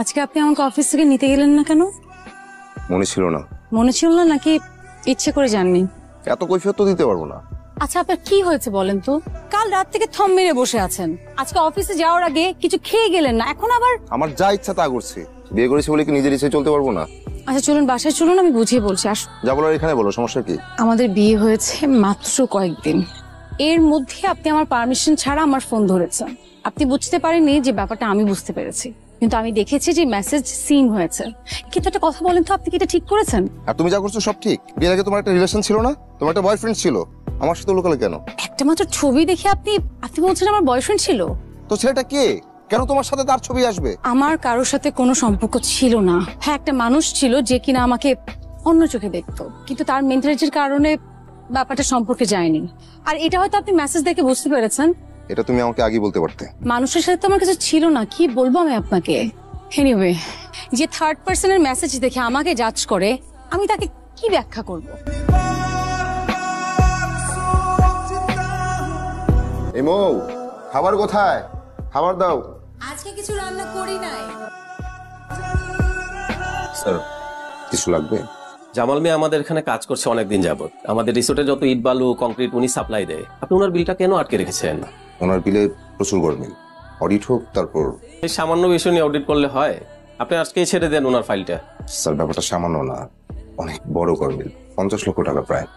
আজকে আপনি আমাকে অফিস থেকে নিতে গেলেন না কেন? মনে ছিল না। মনে ছিল না নাকি ইচ্ছে করে যাননি? এত কৈফিয়ত তো দিতে পারবো না। আচ্ছা আপনার কি হয়েছে বলেন তো? কাল রাত থেকে থম মেরে বসে আছেন, আজকে অফিসে যাওয়ার আগে কিছু খেয়ে গেলেন না, এখন আবার? আমার যা ইচ্ছা তা করছি। বিয়ে করেছি বলে কি নিজের ইচ্ছে চলতে পারবো না? আচ্ছা চলুন বাসায় চলুন, আমি বুঝিয়ে বলছি। যা বলার এখানে বলো, সমস্যা কি? আমাদের বিয়ে হয়েছে মাত্র কয়েকদিন, এর মধ্যে আপনি আমার পারমিশন ছাড়া আমার ফোন ধরেছেন। আপনি বুঝতে পারেননি যে ব্যাপারটা আমি বুঝতে পেরেছি, কিন্তু আমি দেখেছি যে মেসেজ সিন হয়েছে। কিন্তু একটা কথা বলেন তো, আপনি কি এটা ঠিক করেছেন? আর তুমি যা করছো সব ঠিক। বিয়ের আগে তোমার একটা রিলেশন ছিল না? তোমার একটা বয়ফ্রেন্ড ছিল, আমার সাথে লোকালে কেন? একটা মাত্র ছবি দেখে আপনি বলছেন আমার বয়ফ্রেন্ড ছিল? তো ছেলেটা কে? কেন তোমার সাথে তার ছবি আসবে? আমার কারোর সাথে কোনো সম্পর্ক ছিল না। হ্যাঁ, একটা মানুষ ছিল যে কিনা আমাকে অন্য চোখে দেখতো, কিন্তু তার মেন্টালিটির কারণে ব্যাপারটা সম্পর্কে যায়নি। আর এটা হয়তো আপনি মেসেজ দেখে বুঝতে পেরেছেন। এটা তুমি আমাকে আগে বলতে পারতে। মানুষের সাথে তো আমার কিছু ছিল না, কি বলবো আমি আপনাকে। এনিওয়ে, যে থার্ড পার্সনের মেসেজ দেখে আমাকে জাজ করে, আমি তাকে কি ব্যাখ্যা করব? এমো, খাবার কোথায়? খাবার দাও। আজকে কিছু রান্না করি নাই। স্যার, কিছু লাগবে? জামাল মিয়া আমাদের এখানে কাজ করছে অনেকদিন যাবত। আমাদের রিসোর্টে যত ইট বালু কংক্রিট উনি সাপ্লাই দেয়। আপনি ওনার বিলটা কেন আটকে রেখেছেন? ওনার বিলে প্রচুর গরমিল, অডিট হোক তারপর। এই সামান্য বিষয় নিয়ে অডিট করলে হয়? আপনি আজকেই ছেড়ে দেন ওনার ফাইলটা। স্যার, ব্যাপারটা সামান্য না, অনেক বড় গরমিল, 50 লক্ষ টাকা প্রায়।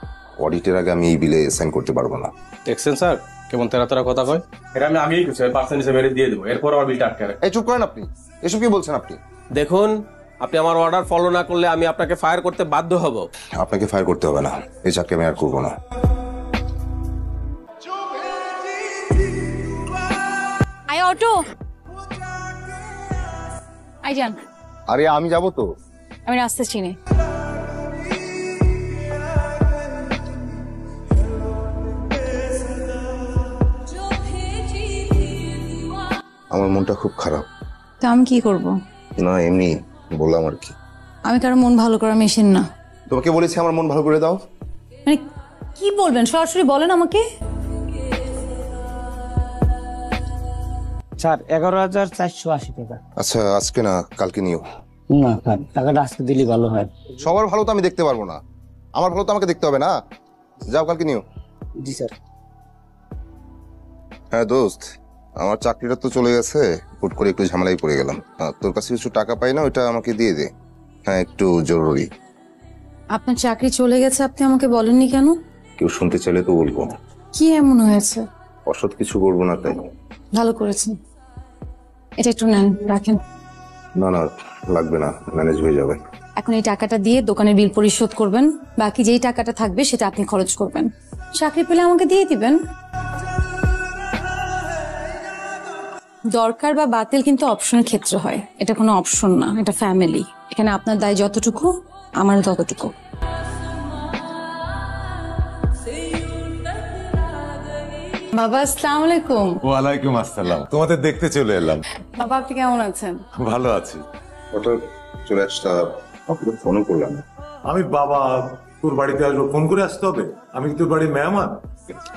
অডিটের আগে আমি এই বিলে সাইন করতে পারবো না। দেখছেন স্যার কেমন তেরা তেরা কথা কয়? এটা আমি আগেই কিছু পার্সেন্ট হিসেবে দিয়ে দেবো, এরপর আমার বিলটা আটকে রাখে। এই চুপ করেন আপনি, এসব কি বলছেন আপনি? দেখুন, আপনি আমার অর্ডার ফলো না করলে আমি আপনাকে ফায়ার করতে বাধ্য হব। আপনাকে ফায়ার করতে হবে না, এই চাকরি আমি আর করবো না। আই অটো, আই যান। আরে আমি যাবো তো। আমি রাস্তা চিনি। আমার মনটা খুব খারাপ। তা আমি কি করব? না, এমনি বললাম আর কি। আমি কারো মন ভালো করা মেশিন না। তোমাকে বলেছি আমার মন ভালো করে দাও। মানে কি বলবেন, সরাসরি বলেন আমাকে। স্যার 11,480 টাকা। আচ্ছা, আজকে না, কালকে নিও। না স্যার, টাকাটা আজকে দিলে ভালো হয়। সবার ভালো তো আমি দেখতে পারবো না, আমার ভালো তো আমাকে দেখতে হবে না। যাও, কালকে নিও। জি স্যার। হ্যাঁ দোস্ত, আমার চাকরিটা তো চলে গেছে, হুট করে একটু ঝামেলায় পড়ে গেলাম। তোর কাছে কিছু টাকা পাই না, ওইটা আমাকে দিয়ে দে। হ্যাঁ, একটু জরুরি। আপনার চাকরি চলে গেছে, আপনি আমাকে বলেননি কেন? কেউ শুনতে চাইলে তো বলবো। কি এমন হয়েছে? অসৎ কিছু করবো না তাই। ভালো করেছেন, এটা একটু নেন, রাখেন। না না, লাগবে না, ম্যানেজ হয়ে যাবে। এখন এই টাকাটা দিয়ে দোকানের বিল পরিশোধ করবেন, বাকি যেই টাকাটা থাকবে সেটা আপনি খরচ করবেন। চাকরি পেলে আমাকে দিয়ে দিবেন। দরকার বা বাতিল কিন্তু অপশনের ক্ষেত্রে হয়, এটা কোনো অপশন না, এটা ফ্যামিলি। এখানে আপনার দায় যতটুকু, আমারও ততটুকু। বাবা আসসালামু আলাইকুম। ওয়ালাইকুম আসসালাম, তোমাদের দেখতে চলে এলাম। বাবা আপনি কেমন আছেন? ভালো আছি। হঠাৎ চলে আসটা, ফোনও করলাম না। আমি বাবা, তোর বাড়িতে আসবো, ফোন করে আসতে হবে? আমি কি তোর বাড়ির মেহমান?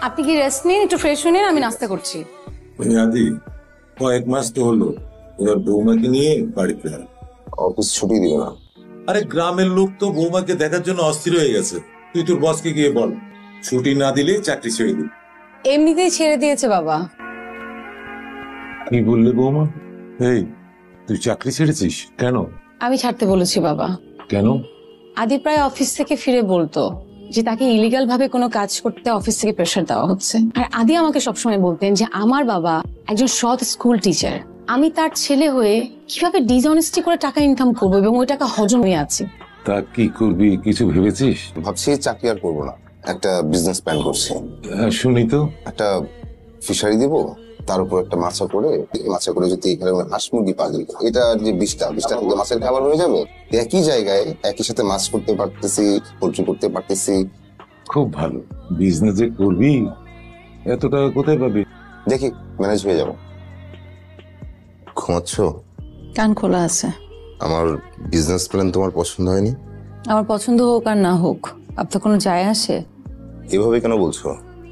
আপনি কি রেস্ট নিন, একটু ফ্রেশ হয়ে নিন, আমি নাস্তা করছি। আদি কয়েক মাস তো হলো এবার বৌমাকে নিয়ে বাড়িতে। অফিস ছুটি দিও না? আরে গ্রামের লোক তো বৌমাকে দেখার জন্য অস্থির হয়ে গেছে। তুই তোর বসকে গিয়ে বল ছুটি না দিলে চাকরি ছেড়ে দিবি। এমনিতেই ছেড়ে দিয়েছে বাবা। কি বললে বৌমা? এই, তুই চাকরি ছেড়েছিস কেন? আমি ছাড়তে বলেছি বাবা। কেন? আদি প্রায় অফিস থেকে ফিরে বলতো যে তাকে ইলিগাল ভাবে কোনো কাজ করতে অফিস থেকে প্রেশার দেওয়া হচ্ছে। আর আদি আমাকে সবসময় বলতেন যে আমার বাবা একজন সৎ স্কুল টিচার, আমি তার ছেলে হয়ে কিভাবে ডিসঅনেস্টি করে টাকা ইনকাম করবো এবং ওই টাকা হজম হয়ে আছে। তা কি করবি, কিছু ভেবেছিস? ভাবছি চাকরি আর করবো না, একটা বিজনেস প্ল্যান করছি। শুনি তো। একটা ফিশারি দিব, তার উপর একটা মাছা করে যদি এখানে হাঁস মুরগি পালি, এটা যে 20টা থেকে মাছের খাবার হয়ে যাবে। একই জায়গায় একই সাথে মাছ করতে পারতেছি, পোল্ট্রি করতে পারতেছি। খুব ভালো বিজনেস যে করবি, এত টাকা কোথায় পাবি? দেখি ম্যানেজ হয়ে যাবে। ঘুমাচ্ছ? কান খোলা আছে। আমার বিজনেস প্ল্যান তোমার পছন্দ হয়নি? আমার পছন্দ হোক আর না হোক, আপনার কোনো যায় আসে? এভাবে কেন বলছো?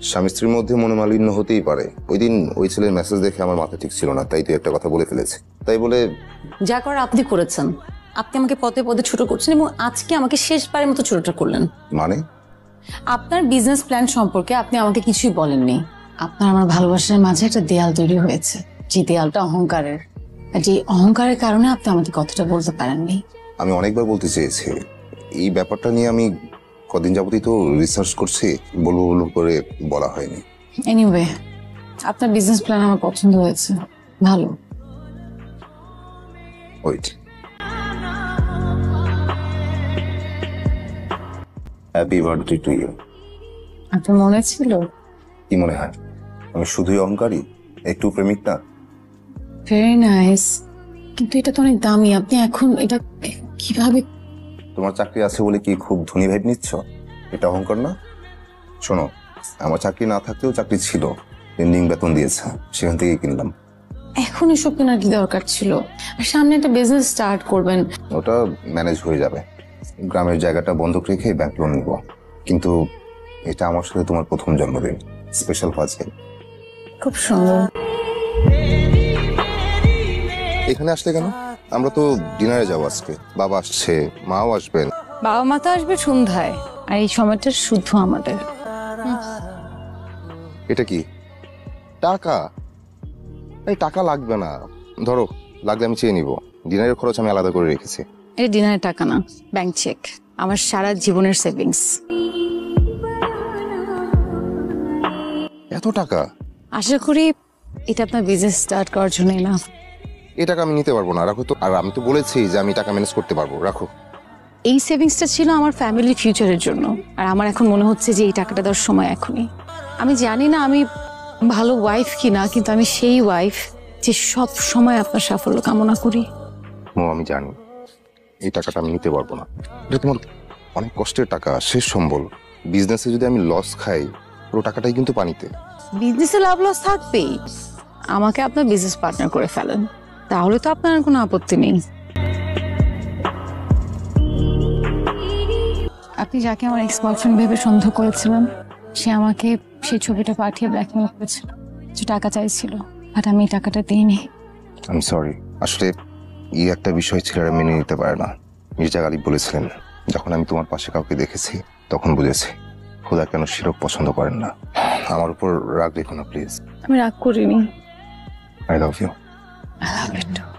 স্বামী স্ত্রীর মধ্যে মনোমালিন্য হতেই পারে। ওই দিন ওই ছেলের মেসেজ দেখে আমার মাথা ঠিক ছিল না, তাই তুই একটা কথা বলে ফেলেছি। তাই বলে যা করার আপনি করেছেন। আপনি আমাকে পদে পদে ছোট করছেন এবং আজকে আমাকে শেষবারের মতো ছোটটা করলেন। মানে আপনার বিজনেস প্ল্যান সম্পর্কে আপনি আমাকে কিছুই বলেননি। আপনার আমার ভালোবাসার মাঝে একটা দেয়াল তৈরি হয়েছে, যে দেয়ালটা অহংকারের। আর যে অহংকারের কারণে আপনি আমাকে কথাটা বলতে পারেননি। আমি অনেকবার বলতে চেয়েছি, এই ব্যাপারটা নিয়ে আমি কদিন যাবতই তো রিসার্চ করছি, বলবো বলবো করে বলা হয়নি। এনিওয়ে, আপনার বিজনেস প্ল্যান আমার পছন্দ হয়েছে, ভালো। Wait, happy birthday to you. আপনার মনে ছিল? কি মনে হয় আমি শুধুই অহংকারী, একটু প্রেমিক না? ভেরি নাইস, কিন্তু এটা তো অনেক দামি। আপনি এখন এটা কিভাবে? তোমার চাকরি আছে বলে কি খুব ধনী ভাইব নিচ্ছ? এটা অহংকার না? শোনো, আমার চাকরি না থাকতেও চাকরি ছিল, পেন্ডিং বেতন দিয়েছে, সেখান থেকেই কিনলাম। এখন এসব কেনার কি দরকার ছিল? আর সামনে একটা বিজনেস স্টার্ট করবেন। ওটা ম্যানেজ হয়ে যাবে, গ্রামের জায়গাটা বন্ধক রেখে ব্যাংক লোন নিব। কিন্তু এটা আমার সাথে তোমার প্রথম জন্মদিন, স্পেশাল ফাজে। খুব সুন্দর। এখানে আসলে কেন? আমরা তো ডিনারে যাবো আজকে, বাবা আসছে, মাও আসবেন। বাবা মা তো আসবে সন্ধ্যায়, আর এই সময়টা শুধু আমাদের। এটা কি টাকা? এই টাকা লাগবে না, ধরো লাগলে আমি চেয়ে নিব। ডিনারের খরচ আমি আলাদা করে রেখেছি। এটা ডিনারের টাকা না, ব্যাংক চেক, আমার সারা জীবনের সেভিংস। এত টাকা? আশা করি এটা আপনার বিজনেস স্টার্ট করার জন্যই না। এই টাকা আমি নিতে পারবো না, রাখো তো। আর আমি তো বলেছি যে আমি টাকা ম্যানেজ করতে পারবো, রাখো। এই সেভিংসটা ছিল আমার ফ্যামিলির ফিউচারের জন্য, আর আমার এখন মনে হচ্ছে যে এই টাকাটা দেওয়ার সময় এখনই। আমি জানি না আমি ভালো ওয়াইফ কিনা, কিন্তু আমি সেই ওয়াইফ যে সব সময় আপনার সাফল্য কামনা করি। আমি জানি এই টাকাটা আমি নিতে পারবো না, এটা তোমার অনেক কষ্টের টাকা, শেষ সম্বল। বিজনেসে যদি আমি লস খাই, পুরো টাকাটাই কিন্তু পানিতে। বিজনেসে লাভ লস থাকবেই। আমাকে আপনার বিজনেস পার্টনার করে ফেলেন, তাহলে তো আপনার কোনো আপত্তি নেই। আপনি যাকে আমার এক্স বয়ফ্রেন্ড ভেবে সন্দেহ করেছিলেন, সে আমাকে সেই ছবিটা পাঠিয়ে ব্ল্যাকমেল করেছিল, কিছু টাকা চাইছিল, বাট আমি এই টাকাটা দিইনি। আমি সরি, আসলে এই একটা বিষয় ছেলেরা মেনে নিতে পারে না। মির্জা গালিব বলেছিলেন, যখন আমি তোমার পাশে কাউকে দেখেছি তখন বুঝেছি খোদা কেন শিরক পছন্দ করেন না। আমার উপর রাগ রেখো না প্লিজ। আমি রাগ করিনি। I love you. I love it too.